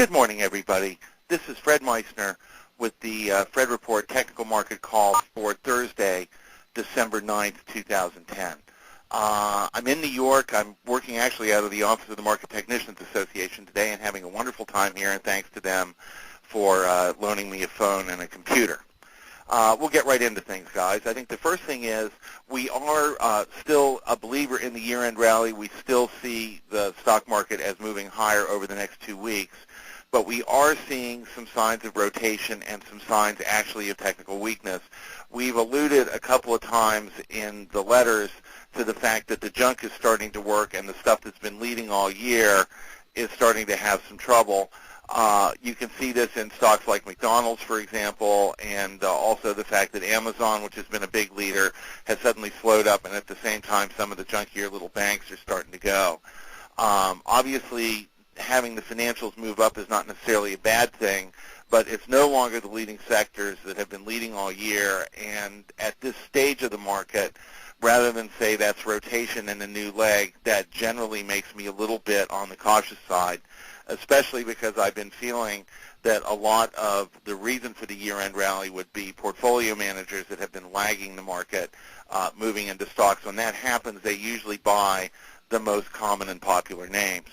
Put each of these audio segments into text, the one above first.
Good morning, everybody. This is Fred Meissner with the Fred Report Technical Market Call for Thursday, December 9th, 2010. I'm in New York. I'm working actually out of the office of the Market Technicians Association today and having a wonderful time here, and thanks to them for loaning me a phone and a computer. We'll get right into things, guys. I think the first thing is we are still a believer in the year-end rally. We still see the stock market as moving higher over the next 2 weeks, but we are seeing some signs of rotation and some signs actually of technical weakness. We've alluded a couple of times in the letters to the fact that the junk is starting to work and the stuff that's been leading all year is starting to have some trouble. You can see this in stocks like McDonald's, for example, and also the fact that Amazon, which has been a big leader, has suddenly slowed up, and at the same time some of the junkier little banks are starting to go. Obviously, having the financials move up is not necessarily a bad thing, but it's no longer the leading sectors that have been leading all year, and at this stage of the market, rather than say that's rotation and a new leg, that generally makes me a little bit on the cautious side, especially because I've been feeling that a lot of the reason for the year-end rally would be portfolio managers that have been lagging the market moving into stocks. When that happens, they usually buy the most common and popular names.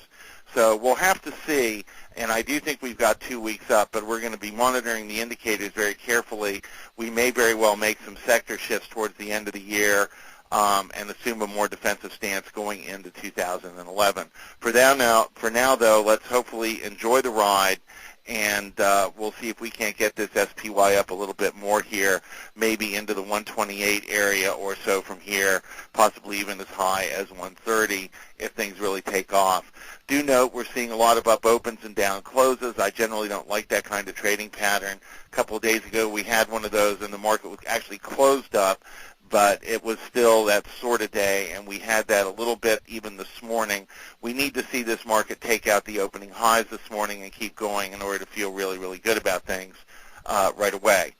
So we'll have to see, and I do think we've got 2 weeks up, but we're going to be monitoring the indicators very carefully. We may very well make some sector shifts towards the end of the year and assume a more defensive stance going into 2011. For now, though, let's hopefully enjoy the ride, and we'll see if we can't get this SPY up a little bit more here, maybe into the 128 area or so from here, possibly even as high as 130 if things really take off. Do note we're seeing a lot of up opens and down closes. I generally don't like that kind of trading pattern. A couple of days ago we had one of those and the market was actually closed up, but it was still that sort of day, and we had that a little bit even this morning. We need to see this market take out the opening highs this morning and keep going in order to feel really, really good about things right away.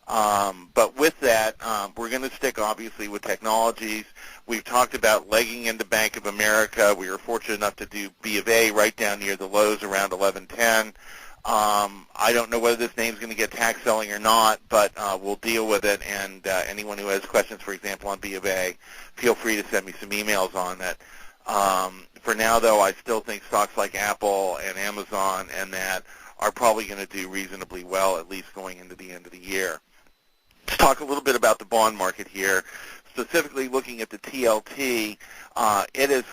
But with that, we're going to stick, obviously, with technologies. We've talked about legging into Bank of America. We were fortunate enough to do B of A right down near the lows around 1110. I don't know whether this name's going to get tax selling or not, but we'll deal with it, and anyone who has questions, for example, on B of A, feel free to send me some emails on it. For now, though, I still think stocks like Apple and Amazon and that are probably going to do reasonably well, at least going into the end of the year. Let's talk a little bit about the bond market here, specifically looking at the TLT. It has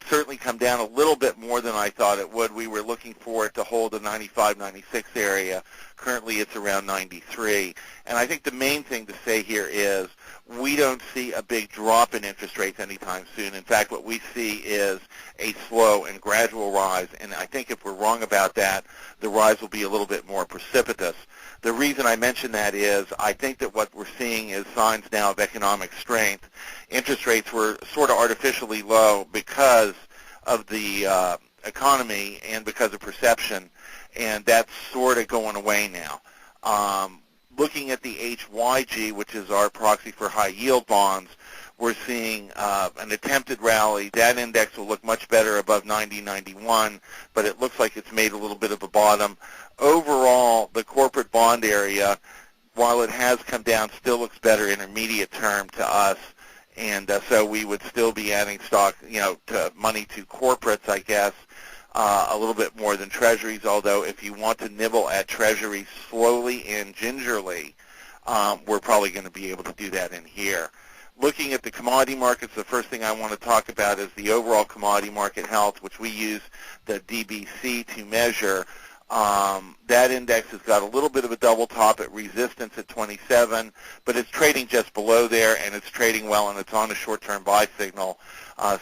certainly come down a little bit more than I thought it would. We were looking for it to hold the 95, 96 area. Currently it's around 93. And I think the main thing to say here is we don't see a big drop in interest rates anytime soon. In fact, what we see is a slow and gradual rise. And I think if we're wrong about that, the rise will be a little bit more precipitous. The reason I mention that is I think that what we're seeing is signs now of economic strength. Interest rates were sort of artificially low because of the economy and because of perception, and that's sort of going away now. Looking at the HYG, which is our proxy for high-yield bonds, we're seeing an attempted rally. That index will look much better above 90, 91, but it looks like it's made a little bit of a bottom. Overall, the corporate bond area, while it has come down, still looks better intermediate term to us, and so we would still be adding stock, to money to corporates, I guess, a little bit more than treasuries, although if you want to nibble at treasuries slowly and gingerly, we're probably going to be able to do that in here. Looking at the commodity markets, the first thing I want to talk about is the overall commodity market health, which we use the DBC to measure. That index has got a little bit of a double top at resistance at 27, but it's trading just below there, and it's trading well, and it's on a short-term buy signal.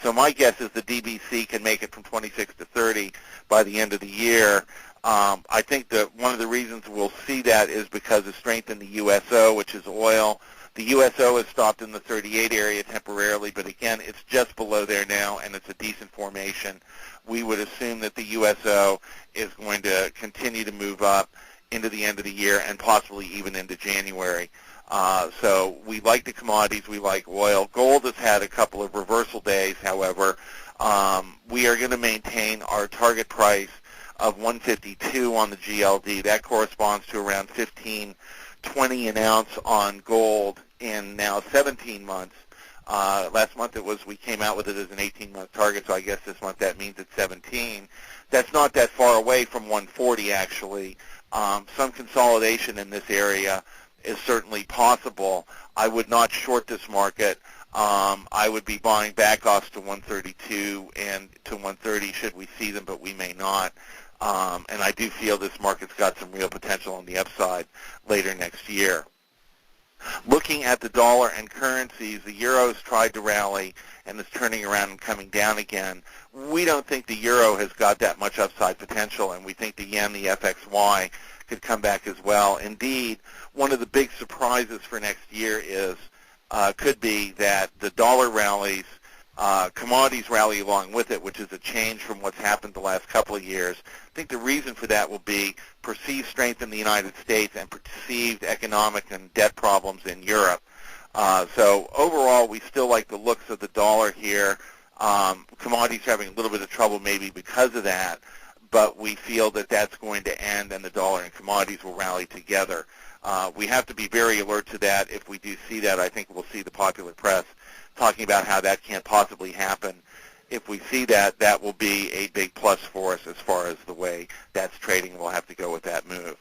So my guess is the DBC can make it from 26 to 30 by the end of the year. I think that one of the reasons we'll see that is because of strength in the USO, which is oil. The USO has stopped in the 38 area temporarily, but again, it's just below there now, and it's a decent formation. We would assume that the USO is going to continue to move up into the end of the year and possibly even into January. So we like the commodities. We like oil. Gold has had a couple of reversal days, however. We are going to maintain our target price of 152 on the GLD. That corresponds to around 15.20 an ounce on gold in now 17 months. Last month we came out with it as an 18-month target, so I guess this month that means it's 17. That's not that far away from 140, actually. Some consolidation in this area is certainly possible. I would not short this market. I would be buying back offs to 132 and to 130 should we see them, but we may not. And I do feel this market's got some real potential on the upside later next year. Looking at the dollar and currencies, the euro's tried to rally and is turning around and coming down again. We don't think the euro has got that much upside potential, and we think the yen, the FXY, could come back as well. Indeed, one of the big surprises for next year could be that the dollar rallies, commodities rally along with it, which is a change from what's happened the last couple of years. I think the reason for that will be perceived strength in the United States and perceived economic and debt problems in Europe. So overall, we still like the looks of the dollar here. Commodities having a little bit of trouble maybe because of that, but we feel that that's going to end and the dollar and commodities will rally together. We have to be very alert to that. If we do see that, I think we'll see the popular press talking about how that can't possibly happen. If we see that, that will be a big plus for us as far as the way that's trading. We'll have to go with that move.